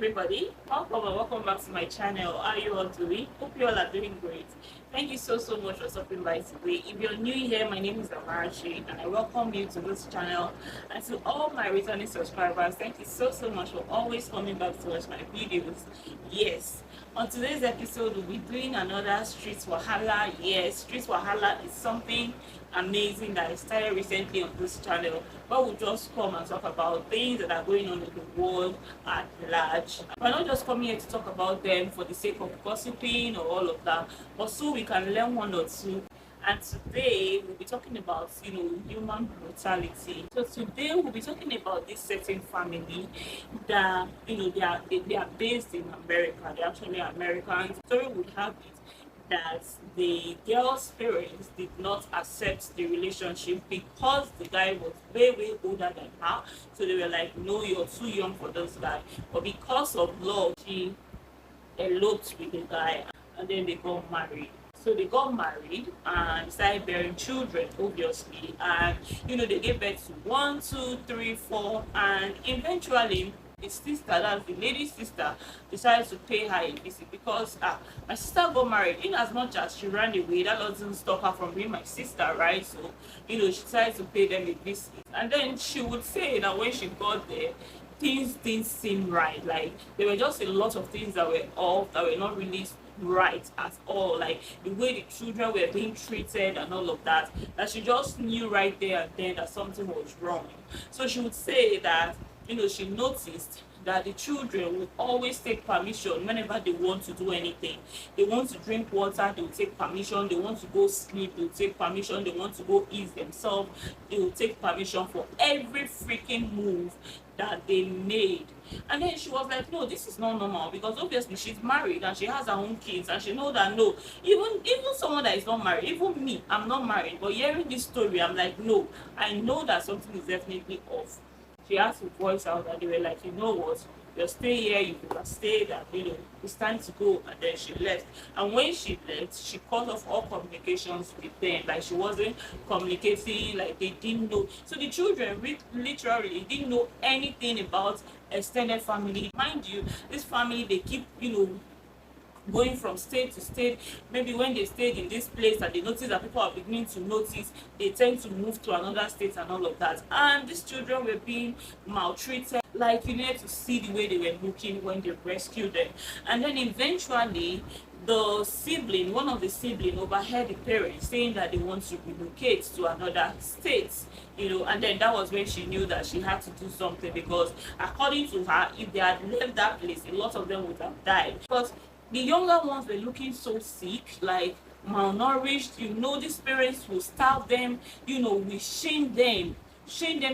everybody, welcome and welcome back to my channel. How are you all doing? Hope you all are doing great. Thank you so much for stopping by today. If you're new here, my name is Amarachi and I welcome you to this channel. And to all my returning subscribers, thank you so much for always coming back to watch my videos. Yes, on today's episode we'll be doing another street wahala. Yes, street wahala is something amazing that I started recently on this channel, but we'll just come and talk about things that are going on in the world at large. We're not just coming here to talk about them for the sake of gossiping or all of that, but so we can learn one or two. And today we'll be talking about human brutality. So today we'll be talking about this certain family that they are based in America. They're actually Americans. The story would have it that the girl's parents did not accept the relationship because the guy was way older than her. So they were like, no, you're too young for this guy. But because of love, she eloped with the guy and then they got married. So they got married and started bearing children, obviously. And they gave birth to 1, 2, 3, 4, and eventually the sister, that's the lady's sister, decided to pay her a visit because my sister got married. In as much as she ran away, that doesn't stop her from being my sister, right? So she decided to pay them a visit. And then she would say that when she got there, things didn't seem right. Like there were just a lot of things that were off, that were not really right at all, like the way the children were being treated and all of that she just knew right there and then that something was wrong. So she would say that she noticed that the children would always take permission whenever they want to do anything. They want to drink water, they will take permission. They want to go sleep, they will take permission. They want to go ease themselves, they will take permission for every freaking move that they made. And then she was like, no, this is not normal, because obviously she's married and she has her own kids, and she know that no, even someone that is not married, even me, I'm not married, but hearing this story, I'm like, no, I know that something is definitely off. She had to voice out that they were like, you know what, you'll stay here, you can stay, that it's time to go. And then she left. And when she left, she cut off all communications with them. Like she wasn't communicating, like they didn't know. So the children literally didn't know anything about extended family. Mind you, this family, they keep going from state to state. Maybe when they stayed in this place and they notice that people are beginning to notice, they tend to move to another state and all of that. And these children were being maltreated. Like you need to see the way they were looking when they rescued them. And then eventually the sibling, one of the siblings, overheard the parents saying that they want to relocate to another state, and then that was when she knew that she had to do something, because according to her, if they had left that place, a lot of them would have died. But the younger ones were looking so sick, like malnourished. These parents will starve them, we shame them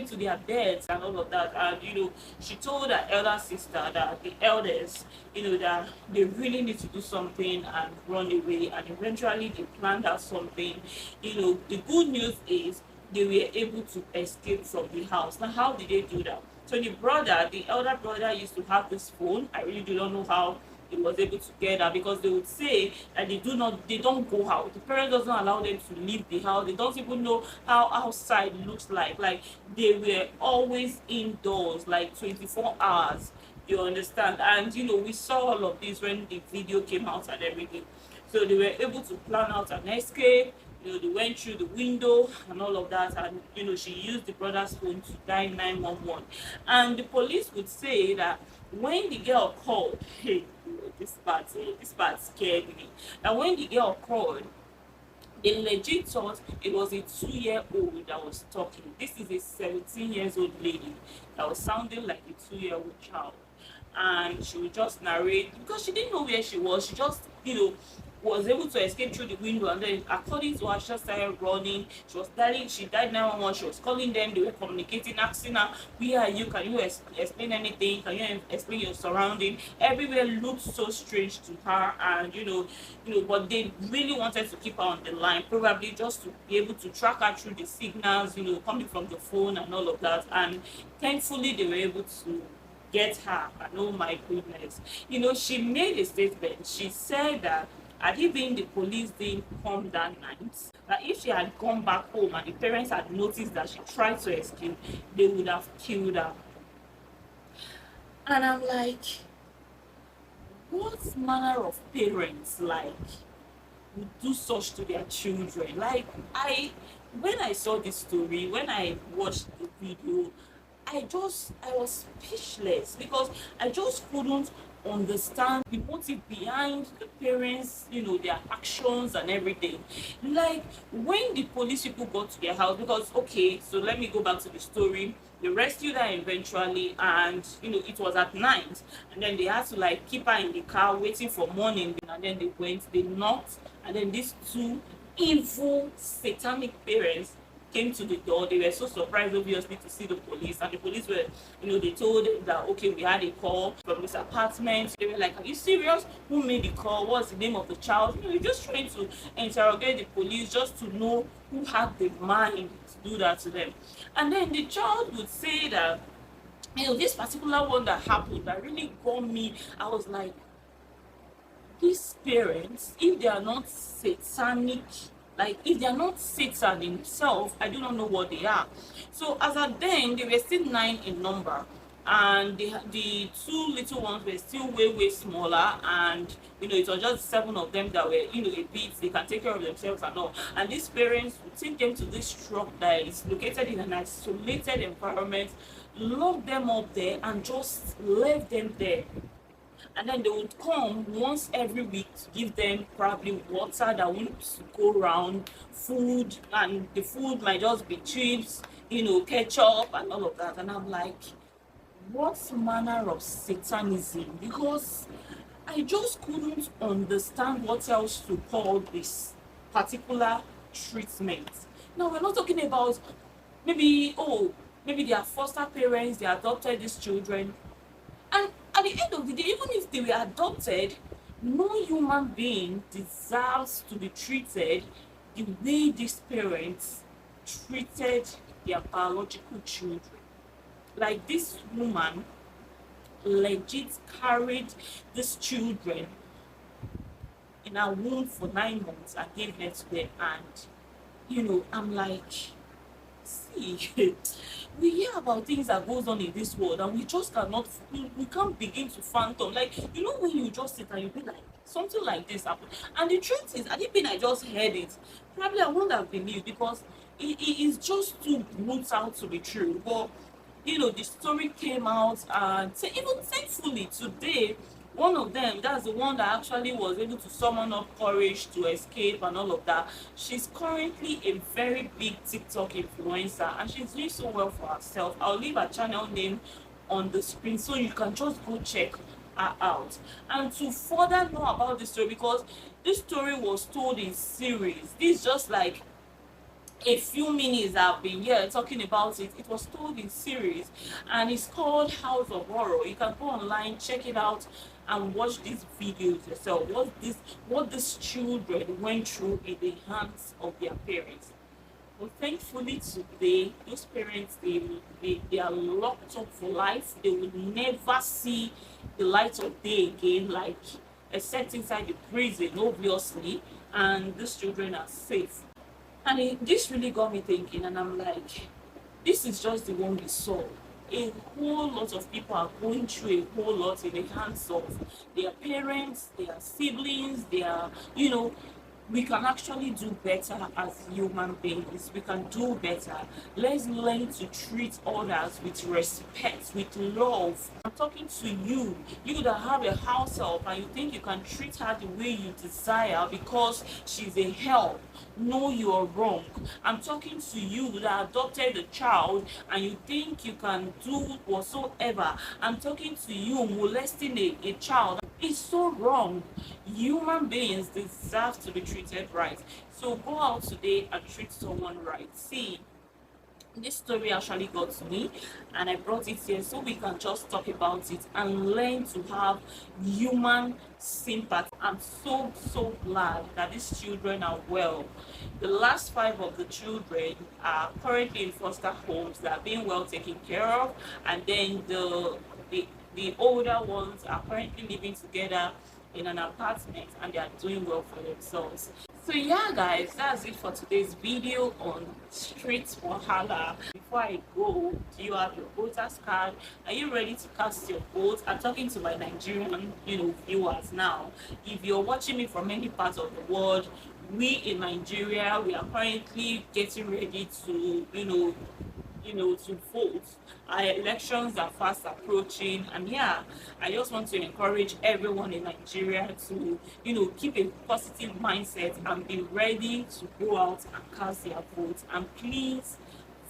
to their beds and all of that. And she told her elder sister that the elders, that they really need to do something and run away. And eventually they planned out something. The good news is they were able to escape from the house. Now, how did they do that? So the elder brother used to have this phone. I really do not know how he was able to get that, because they would say that they don't go out. The parents doesn't allow them to leave the house. They don't even know how outside looks like. Like they were always indoors, like 24 hours. You understand? And we saw all of this when the video came out and everything. So they were able to plan out an escape. They went through the window and all of that, and she used the brother's phone to dial 911. And the police would say that when the girl called, hey, this part scared me. And when the girl called, they legit thought it was a 2-year-old that was talking. This is a 17-year-old lady that was sounding like a 2-year-old child. And she would just narrate, because she didn't know where she was. She just, was able to escape through the window, and then according to her, she just started running. She died 911. She was calling them, they were communicating, asking her, where are you, can you explain anything, can you explain your surrounding. Everywhere looked so strange to her, and but they really wanted to keep her on the line, probably just to be able to track her through the signals coming from the phone and all of that. And thankfully they were able to get her. And oh my goodness, she made a statement. She said that had it been the police didn't come that night, that if she had gone back home and the parents had noticed that she tried to escape, they would have killed her. And I'm like, what manner of parents like would do such to their children? Like when I saw this story, when I watched the video, I was speechless because I just couldn't understand the motive behind the parents, their actions and everything. Like when the police people got to their house, because okay, so let me go back to the story. They rescued her eventually, and it was at night, and then they had to like keep her in the car waiting for morning, and then they knocked, and then these two evil satanic parents came to the door. They were so surprised, obviously, to see the police. And the police were, they told them that, okay, we had a call from this apartment. They were like, are you serious? Who made the call? What's the name of the child? You're just trying to interrogate the police just to know who had the mind to do that to them. And then the child would say that, this particular one that happened that really got me. I was like, these parents, if they are not satanic, like if they are not Satan himself, I do not know what they are. So as at then, they were still 9 in number, and the two little ones were still way smaller, and it was just 7 of them that were a bit, they can take care of themselves and all. And these parents would take them to this truck that is located in an isolated environment, lock them up there, and just leave them there. And then they would come once every week to give them probably water that won't go around, food, and the food might just be chips, ketchup and all of that. And I'm like, what manner of satanism? Because I just couldn't understand what else to call this particular treatment. Now we're not talking about maybe their foster parents, they adopted these children, and at the end of the day, even if they were adopted, no human being deserves to be treated the way these parents treated their biological children. Like this woman legit carried these children in her womb for 9 months and gave birth to them. And I'm like, see, we hear about things that goes on in this world, and we just cannot, we can't begin to fathom. Like, when you just sit and you be like, something like this happened. And the truth is, I didn't mean I just heard it. Probably I wouldn't have believed, because it is just too brutal to be true. But the story came out, and even thankfully today, one of them, that's the one that actually was able to summon up courage to escape and all of that. She's currently a very big TikTok influencer, and she's doing so well for herself. I'll leave her channel name on the screen so you can just go check her out. And to further know about this story, because this story was told in series, this is just like a few minutes I've been here talking about it. It was told in series, and it's called House of Horror. You can go online, check it out, and watch these videos yourself. What these children went through in the hands of their parents. But thankfully today, those parents, they are locked up for life. They will never see the light of day again, like except inside the prison, obviously. And these children are safe. And this really got me thinking, and I'm like, this is just the one we saw. A whole lot of people are going through a whole lot in the hands of their parents, their siblings, we can actually do better as human beings. We can do better. Let's learn to treat others with respect, with love. I'm talking to you that have a house help and you think you can treat her the way you desire because she's a help. No, you're wrong. I'm talking to you that adopted a child and you think you can do whatsoever. I'm talking to you molesting a child. It's so wrong. Human beings deserve to be treated right. So go out today and treat someone right. See, this story actually got to me, and I brought it here so we can just talk about it and learn to have human sympathy. I'm so glad that these children are well. The last 5 of the children are currently in foster homes that are being well taken care of, and then the older ones are currently living together in an apartment and they are doing well for themselves. So yeah guys, that's it for today's video on street wahala. Before I go, do you have your voters card? Are you ready to cast your vote? I'm talking to my Nigerian viewers now. If you're watching me from any part of the world, we in Nigeria, we are currently getting ready to to vote. Our elections are fast approaching, and yeah, I just want to encourage everyone in Nigeria to keep a positive mindset and be ready to go out and cast their vote. And please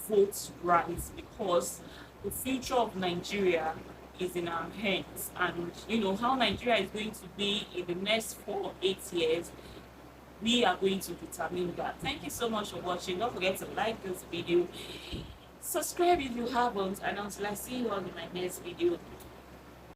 vote right, because the future of Nigeria is in our hands. And how Nigeria is going to be in the next 4 8 years, we are going to determine that. Thank you so much for watching. Don't forget to like this video, subscribe if you haven't, and until I see you all in my next video,